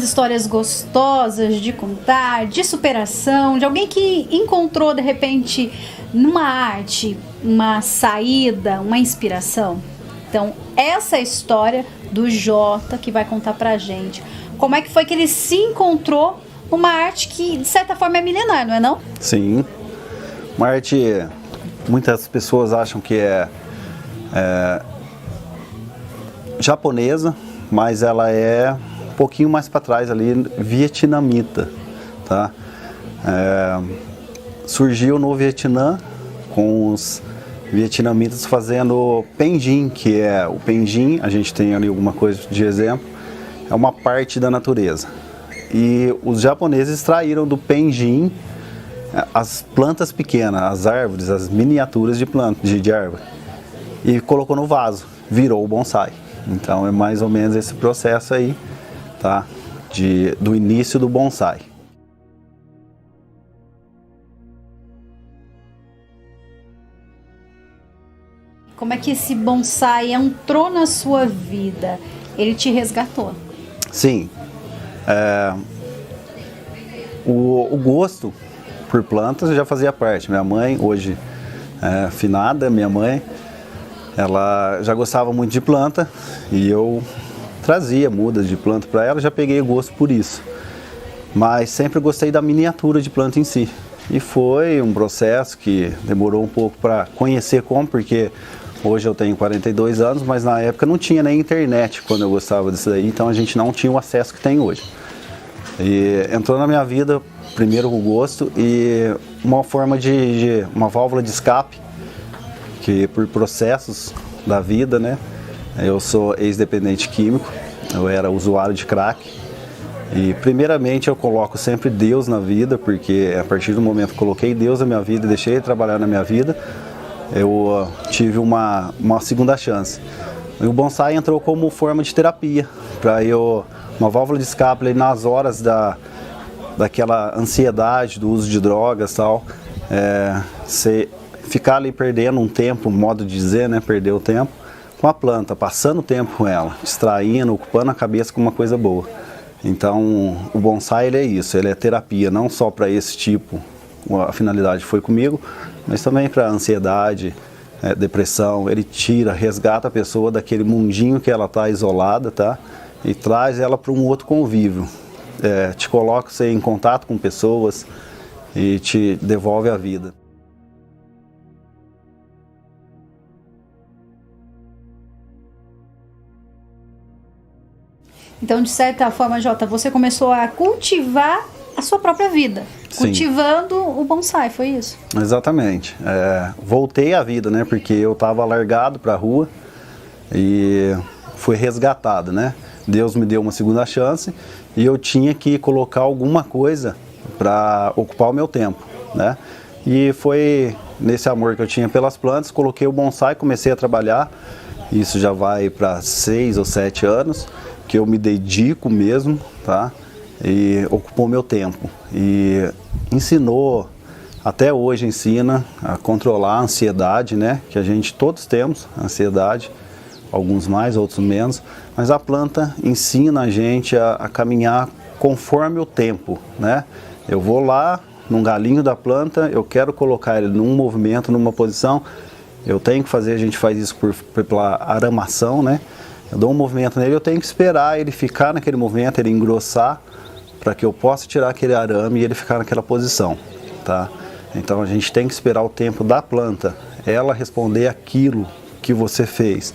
aquelas histórias gostosas de contar, de superação, de alguém que encontrou de repente numa arte uma saída, uma inspiração? Então, essa é a história do Jota que vai contar pra gente. Como é que foi que ele se encontrou numa arte que, de certa forma, é milenar, não é não? Sim. Uma arte, muitas pessoas acham que é japonesa, mas ela é um pouquinho mais para trás ali, vietnamita, tá? Surgiu no Vietnã com os vietnamitas fazendo penjin, que é o penjin, a gente tem ali alguma coisa de exemplo, é uma parte da natureza. E os japoneses extraíram do penjin as plantas pequenas, as árvores, as miniaturas de planta, de árvore, e colocou no vaso, virou o bonsai. Então é mais ou menos esse processo aí, tá? Do início do bonsai. Como é que esse bonsai entrou na sua vida? Ele te resgatou? Sim. O gosto por plantas já fazia parte. Minha mãe, hoje finada, minha mãe, ela já gostava muito de planta e eu trazia mudas de planta para ela, já peguei gosto por isso. Mas sempre gostei da miniatura de planta em si. E foi um processo que demorou um pouco para conhecer como, porque hoje eu tenho 42 anos, mas na época não tinha nem internet quando eu gostava disso daí, então a gente não tinha o acesso que tem hoje. E entrou na minha vida primeiro o gosto e uma forma uma válvula de escape, que por processos da vida, né? Eu sou ex-dependente químico, eu era usuário de crack. E primeiramente eu coloco sempre Deus na vida, porque a partir do momento que coloquei Deus na minha vida e deixei de trabalhar na minha vida, eu tive uma segunda chance. E o bonsai entrou como forma de terapia, para uma válvula de escape ali nas horas daquela ansiedade do uso de drogas e tal, você ficar ali perdendo um tempo, modo de dizer, né, perder o tempo, com a planta, passando o tempo com ela, distraindo, ocupando a cabeça com uma coisa boa. Então, o bonsai ele é isso, ele é terapia, não só para esse tipo, a finalidade foi comigo, mas também para ansiedade, depressão. Ele resgata a pessoa daquele mundinho que ela está isolada, tá? E traz ela para um outro convívio. Te coloca você em contato com pessoas e te devolve a vida. Então, de certa forma, Jota, você começou a cultivar a sua própria vida. Sim. Cultivando o bonsai, foi isso? Exatamente. Voltei à vida, né? Porque eu estava largado para a rua e fui resgatado, né? Deus me deu uma segunda chance e eu tinha que colocar alguma coisa para ocupar o meu tempo, né? E foi nesse amor que eu tinha pelas plantas, coloquei o bonsai, comecei a trabalhar. Isso já vai para 6 ou 7 anos. Que eu me dedico mesmo, tá? E ocupou meu tempo. E ensinou, até hoje ensina a controlar a ansiedade, né? Que a gente todos temos ansiedade, alguns mais, outros menos. Mas a planta ensina a gente a caminhar conforme o tempo, né? Eu vou lá num galinho da planta, eu quero colocar ele num movimento, numa posição. Eu tenho que fazer, a gente faz isso pela aramação, né? Eu dou um movimento nele, eu tenho que esperar ele ficar naquele movimento, ele engrossar, para que eu possa tirar aquele arame e ele ficar naquela posição, tá? Então a gente tem que esperar o tempo da planta, ela responder aquilo que você fez.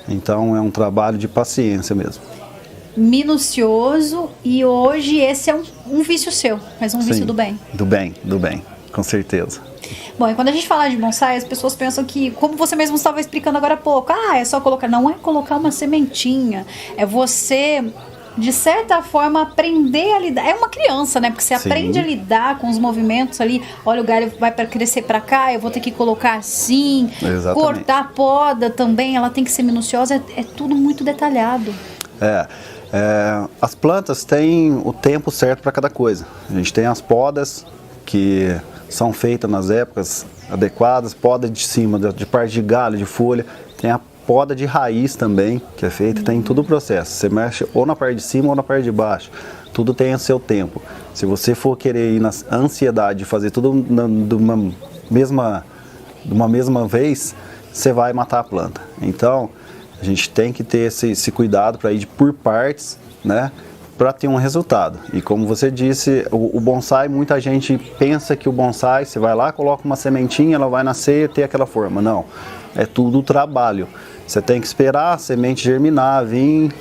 Então é um trabalho de paciência mesmo. Minucioso, e hoje esse é um vício seu, mas um vício do bem. Do bem, com certeza. Bom, e quando a gente fala de bonsai, as pessoas pensam que, como você mesmo estava explicando agora há pouco, é só colocar. Não é colocar uma sementinha, é você, de certa forma, aprender a lidar. É uma criança, né? Porque você aprende a lidar com os movimentos ali. Olha, o galho vai para crescer para cá, eu vou ter que colocar assim. Exatamente. Cortar a poda também, ela tem que ser minuciosa, é tudo muito detalhado. As plantas têm o tempo certo para cada coisa. A gente tem as podas que são feitas nas épocas adequadas, poda de cima, de parte de galho, de folha, tem a poda de raiz também, que é feita, tem todo o processo, você mexe ou na parte de cima ou na parte de baixo, tudo tem o seu tempo. Se você for querer ir na ansiedade de fazer tudo de uma mesma vez, você vai matar a planta. Então, a gente tem que ter esse cuidado para ir por partes, né, para ter um resultado. E como você disse, o bonsai, muita gente pensa que o bonsai, você vai lá, coloca uma sementinha, ela vai nascer e ter aquela forma. Não, é tudo trabalho. Você tem que esperar a semente germinar, vir,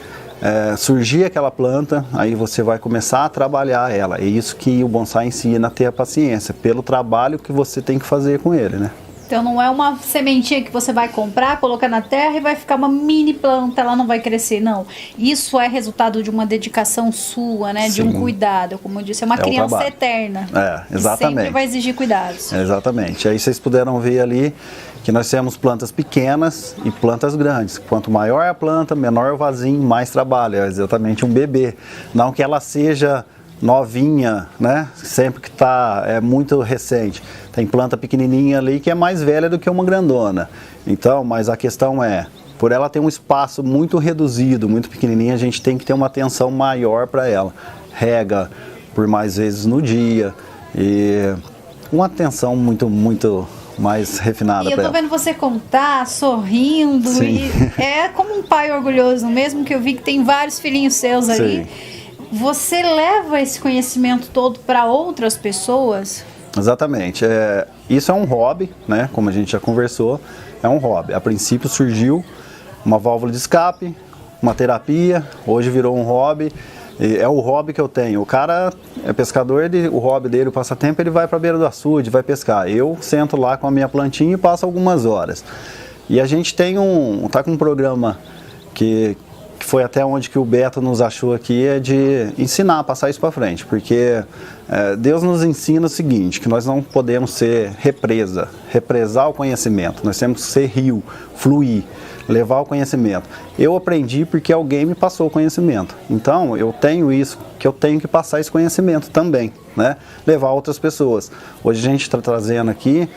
surgir aquela planta, aí você vai começar a trabalhar ela. É isso que o bonsai ensina a ter a paciência, pelo trabalho que você tem que fazer com ele, né? Então não é uma sementinha que você vai comprar, colocar na terra e vai ficar uma mini planta, ela não vai crescer, não. Isso é resultado de uma dedicação sua, né? Sim. De um cuidado, como eu disse, é uma criança eterna. Exatamente. Sempre vai exigir cuidados. Exatamente. Aí vocês puderam ver ali que nós temos plantas pequenas e plantas grandes. Quanto maior a planta, menor o vasinho, mais trabalho. É exatamente um bebê. Não que ela seja novinha, né? Sempre que é muito recente. Tem planta pequenininha ali que é mais velha do que uma grandona. Então, mas a questão é, por ela ter um espaço muito reduzido, muito pequenininha, a gente tem que ter uma atenção maior para ela. Rega por mais vezes no dia e uma atenção muito mais refinada. E eu tô vendo você contar, sorrindo. Sim. E é como um pai orgulhoso mesmo, que eu vi que tem vários filhinhos seus ali. Sim. Você leva esse conhecimento todo para outras pessoas? Exatamente. Isso é um hobby, né? Como a gente já conversou, é um hobby. A princípio surgiu uma válvula de escape, uma terapia, hoje virou um hobby. É o hobby que eu tenho. O cara é pescador, o hobby dele, o passatempo, ele vai para a beira do açude, vai pescar. Eu sento lá com a minha plantinha e passo algumas horas. E a gente tem tá com um programa que foi até onde que o Beto nos achou aqui, é de ensinar, passar isso para frente, porque Deus nos ensina o seguinte, que nós não podemos ser represar o conhecimento, nós temos que ser rio, fluir, levar o conhecimento. Eu aprendi porque alguém me passou o conhecimento, então eu tenho isso, que eu tenho que passar esse conhecimento também, né? Levar outras pessoas. Hoje a gente está trazendo aqui,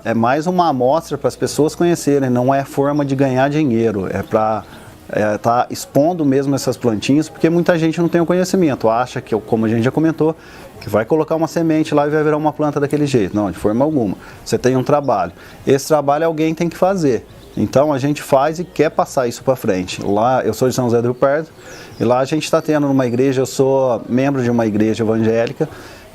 é mais uma amostra para as pessoas conhecerem, não é forma de ganhar dinheiro, é para tá expondo mesmo essas plantinhas, porque muita gente não tem o conhecimento, acha que, como a gente já comentou, que vai colocar uma semente lá e vai virar uma planta daquele jeito. Não, de forma alguma. Você tem um trabalho. Esse trabalho alguém tem que fazer. Então a gente faz e quer passar isso para frente. Lá, eu sou de São José do Rio Pardo, e lá a gente está tendo numa igreja, eu sou membro de uma igreja evangélica,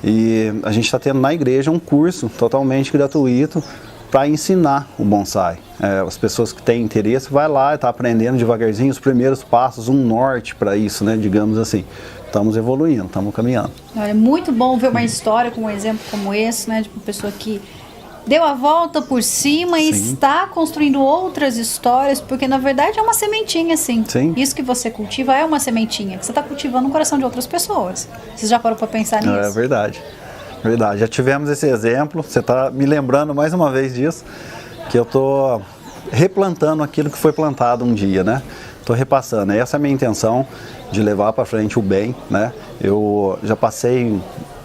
e a gente está tendo na igreja um curso totalmente gratuito para ensinar o bonsai. As pessoas que têm interesse, vai lá e está aprendendo devagarzinho os primeiros passos, um norte para isso, né, digamos assim. Estamos evoluindo, estamos caminhando. É muito bom ver uma história com um exemplo como esse, né, de uma pessoa que deu a volta por cima e está construindo outras histórias, porque na verdade é uma sementinha, assim. Sim. Isso que você cultiva é uma sementinha, que você está cultivando no coração de outras pessoas. Você já parou para pensar nisso? É verdade. Verdade, já tivemos esse exemplo, você está me lembrando mais uma vez disso, que eu estou replantando aquilo que foi plantado um dia, né? Estou repassando, essa é a minha intenção, de levar para frente o bem, né? Eu já passei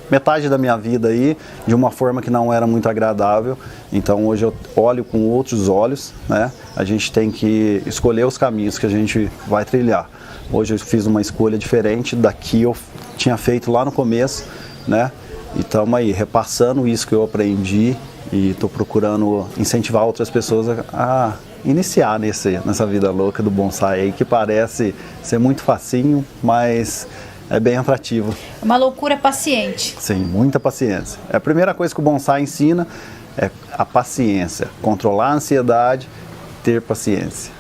metade da minha vida aí de uma forma que não era muito agradável, então hoje eu olho com outros olhos, né? A gente tem que escolher os caminhos que a gente vai trilhar. Hoje eu fiz uma escolha diferente da que eu tinha feito lá no começo, né? E estamos aí repassando isso que eu aprendi e estou procurando incentivar outras pessoas a iniciar nessa vida louca do bonsai aí, que parece ser muito facinho, mas é bem atrativo. É uma loucura paciente. Sim, muita paciência. A primeira coisa que o bonsai ensina é a paciência, controlar a ansiedade, ter paciência.